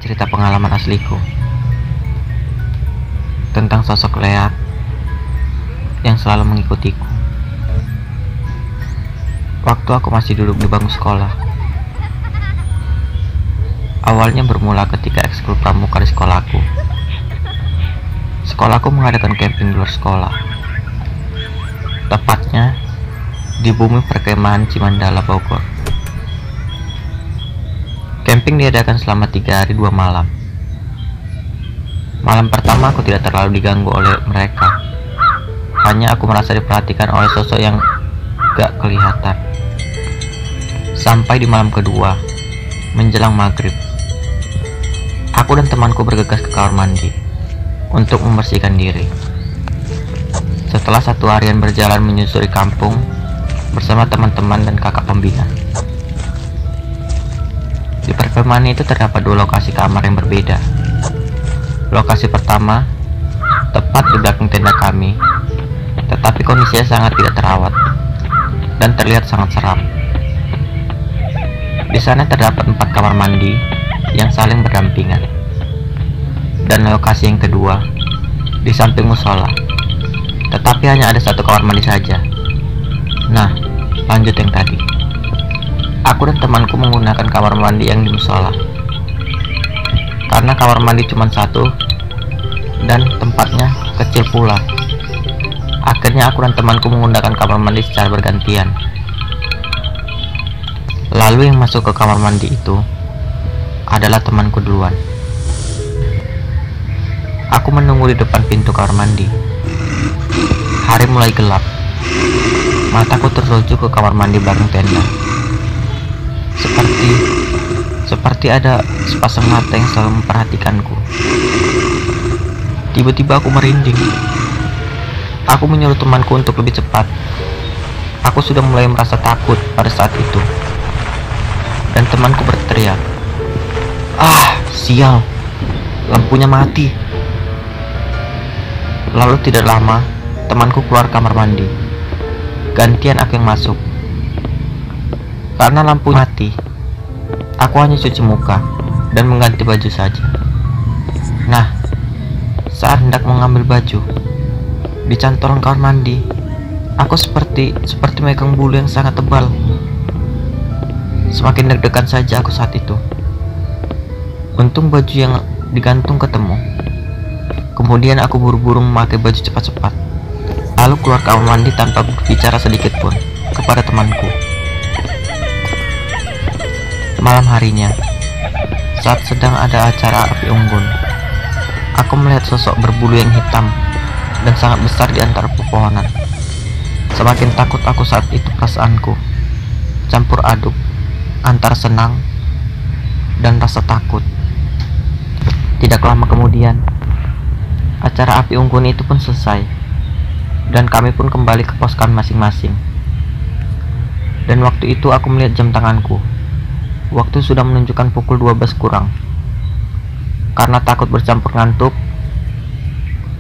cerita pengalaman asliku tentang sosok Lea yang selalu mengikutiku. Waktu aku masih duduk di bangku sekolah. Awalnya bermula ketika ekskul pramuka di sekolahku. Sekolahku mengadakan camping di luar sekolah. Tepatnya di bumi perkemahan Cimandala, Bogor. Camping diadakan selama 3 hari 2 malam. Malam pertama aku tidak terlalu diganggu oleh mereka. Hanya aku merasa diperhatikan oleh sosok yang gak kelihatan. Sampai di malam kedua, menjelang maghrib, aku dan temanku bergegas ke kamar mandi untuk membersihkan diri. Setelah 1 harian berjalan menyusuri kampung bersama teman-teman dan kakak pembina. Di perkemahan itu terdapat 2 lokasi kamar yang berbeda. Lokasi pertama tepat di belakang tenda kami, tetapi kondisinya sangat tidak terawat dan terlihat sangat seram. Di sana terdapat 4 kamar mandi yang saling berdampingan. Dan lokasi yang kedua di samping musola, tetapi hanya ada 1 kamar mandi saja. Nah, lanjut yang tadi. Aku dan temanku menggunakan kamar mandi yang di musola. Karena kamar mandi cuma 1 dan tempatnya kecil pula. Akhirnya aku dan temanku menggunakan kamar mandi secara bergantian. Lalu yang masuk ke kamar mandi itu adalah temanku duluan. Aku menunggu di depan pintu kamar mandi. Hari mulai gelap. Mataku tertuju ke kamar mandi belakang tenda. Seperti ada sepasang mata yang selalu memperhatikanku. Tiba-tiba aku merinding. Aku menyuruh temanku untuk lebih cepat. Aku sudah mulai merasa takut pada saat itu. Dan temanku berteriak, "Ah, sial, lampunya mati." Lalu tidak lama, temanku keluar kamar mandi. Gantian aku yang masuk. Karena lampu mati, aku hanya cuci muka dan mengganti baju saja. Nah, saat hendak mengambil baju di cantolan kamar mandi, aku seperti megang bulu yang sangat tebal. Semakin deg-degan saja aku saat itu. Untung baju yang digantung ketemu. Kemudian aku buru-buru memakai baju cepat-cepat, lalu keluar kamar mandi tanpa berbicara sedikit pun kepada temanku. Malam harinya, saat sedang ada acara api unggun, aku melihat sosok berbulu yang hitam dan sangat besar di antara pepohonan. Semakin takut aku saat itu, perasaanku campur aduk antara senang dan rasa takut. Tidak lama kemudian, acara api unggun itu pun selesai, dan kami pun kembali ke pos kami masing-masing. Dan waktu itu aku melihat jam tanganku. Waktu sudah menunjukkan pukul 12 kurang. Karena takut bercampur ngantuk,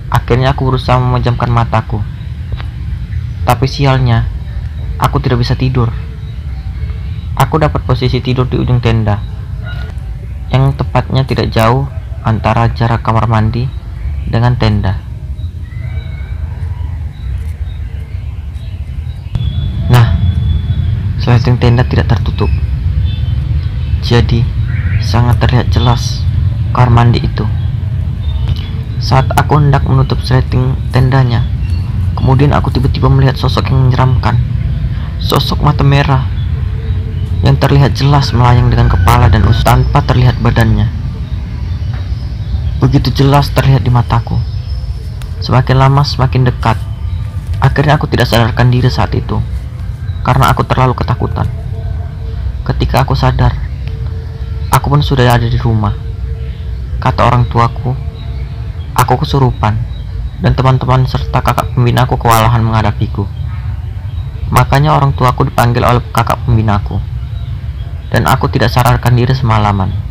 akhirnya aku berusaha memejamkan mataku. Tapi sialnya, aku tidak bisa tidur. Aku dapat posisi tidur di ujung tenda, yang tepatnya tidak jauh antara jarak kamar mandi dengan tenda. Nah, sliding tenda tidak tertutup. Jadi, sangat terlihat jelas kamar mandi itu. Saat aku hendak menutup sliding tendanya, kemudian aku tiba-tiba melihat sosok yang menyeramkan. Sosok mata merah yang terlihat jelas melayang dengan kepala dan usus tanpa terlihat badannya. Begitu jelas terlihat di mataku. Semakin lama semakin dekat. Akhirnya aku tidak sadarkan diri saat itu, karena aku terlalu ketakutan. Ketika aku sadar, aku pun sudah ada di rumah. Kata orang tuaku, aku kesurupan, dan teman-teman serta kakak pembinaku kewalahan menghadapiku. Makanya orang tuaku dipanggil oleh kakak pembinaku, dan aku tidak sadarkan diri semalaman.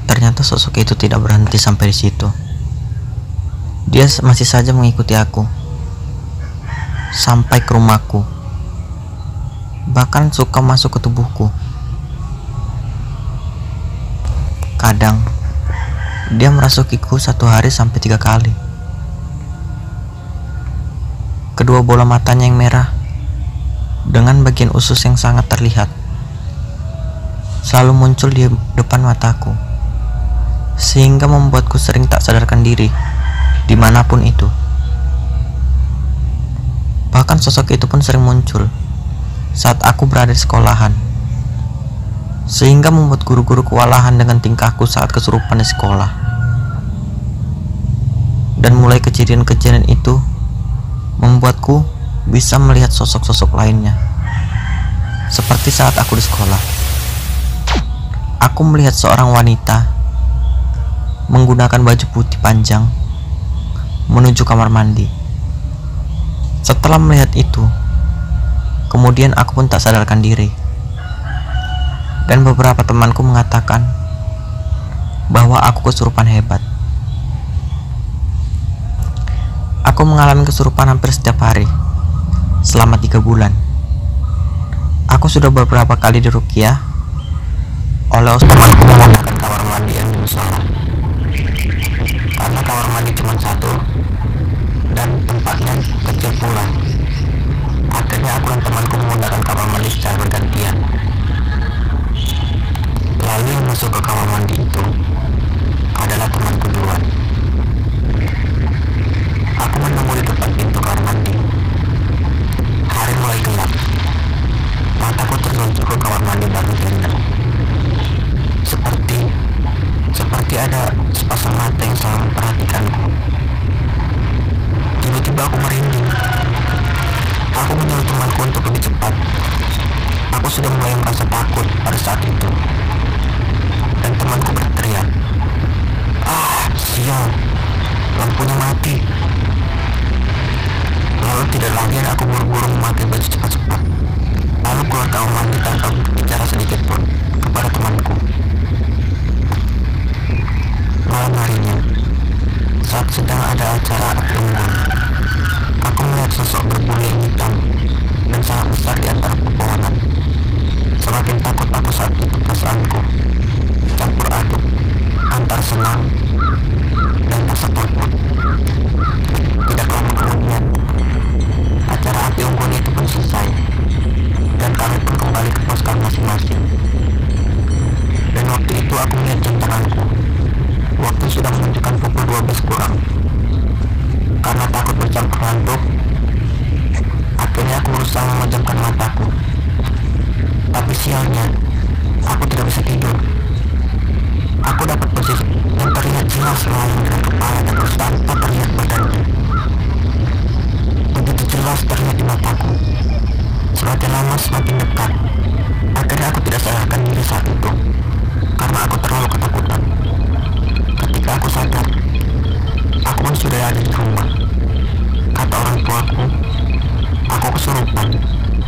Ternyata sosok itu tidak berhenti sampai di situ. Dia masih saja mengikuti aku sampai ke rumahku, bahkan suka masuk ke tubuhku. Kadang, dia merasukiku 1 hari sampai 3 kali. Kedua bola matanya yang merah, dengan bagian usus yang sangat terlihat, selalu muncul di depan mataku, sehingga membuatku sering tak sadarkan diri, dimanapun itu. Bahkan sosok itu pun sering muncul saat aku berada di sekolahan, sehingga membuat guru-guru kewalahan dengan tingkahku saat kesurupan di sekolah. Dan mulai kejadian-kejadian itu membuatku bisa melihat sosok-sosok lainnya. Seperti saat aku di sekolah, aku melihat seorang wanita menggunakan baju putih panjang menuju kamar mandi. Setelah melihat itu, kemudian aku pun tak sadarkan diri. Dan beberapa temanku mengatakan bahwa aku kesurupan hebat. Aku mengalami kesurupan hampir setiap hari selama 3 bulan. Aku sudah beberapa kali diruqyah oleh temanku menggunakan kamar mandi yang di musola. Karena kamar mandi cuma satu dan tempatnya kecil pula. Akhirnya aku dan temanku menggunakan kamar mandi secara bergantian. Lalu yang masuk ke kamar mandi itu adalah temanku duluan. Aku menunggu di depan pintu kamar mandi. Hari mulai gelap. Mataku tertuju ke kamar mandi baru tenda. Seperti ada sepasang mata yang selalu memperhatikanku. Tiba-tiba aku merinding. Aku menyuruh temanku untuk lebih cepat. Aku sudah mulai merasa takut pada saat itu. Dan temanku berteriak, "Ah, sial, lampunya mati." Lalu tidak lagi aku buru-buru memakai baju cepat-cepat. Lalu keluar kamar mandi tanpa berbicara sedikit pun kepada temanku. Malam harinya, saat sedang ada acara api unggun, aku melihat sosok berbulu yang hitam dan sangat besar di antara pepohonan. Semakin takut aku saat itu, perasaanku campur aduk antara senang dan rasa takut. Tidak lama kemudian, acara api unggun itu pun selesai dan kami pun kembali ke pos masing-masing. Dan waktu itu aku melihat jam tanganku. Waktu sudah menunjukkan pukul 12 kurang. Karena takut bercampur ngantuk, akhirnya aku berusaha memejamkan mataku. Tapi sialnya, aku tidak bisa tidur. Aku dapat posisi yang terlihat jelas melayang dengan kepala dan terus tanpa terlihat badannya. Begitu jelas terlihat di mataku. Semakin lama semakin dekat. Akhirnya aku tidak sadarkan diri saat itu, karena aku terlalu ketakutan. Ketika aku sadar, aku pun sudah ada di rumah. Kata orang tuaku, aku kesurupan,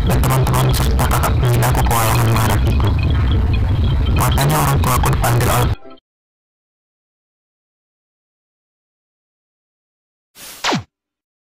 dan teman-teman serta kakak pengen aku kewalahan marah itu. Makanya orang tuaku dipanggil oleh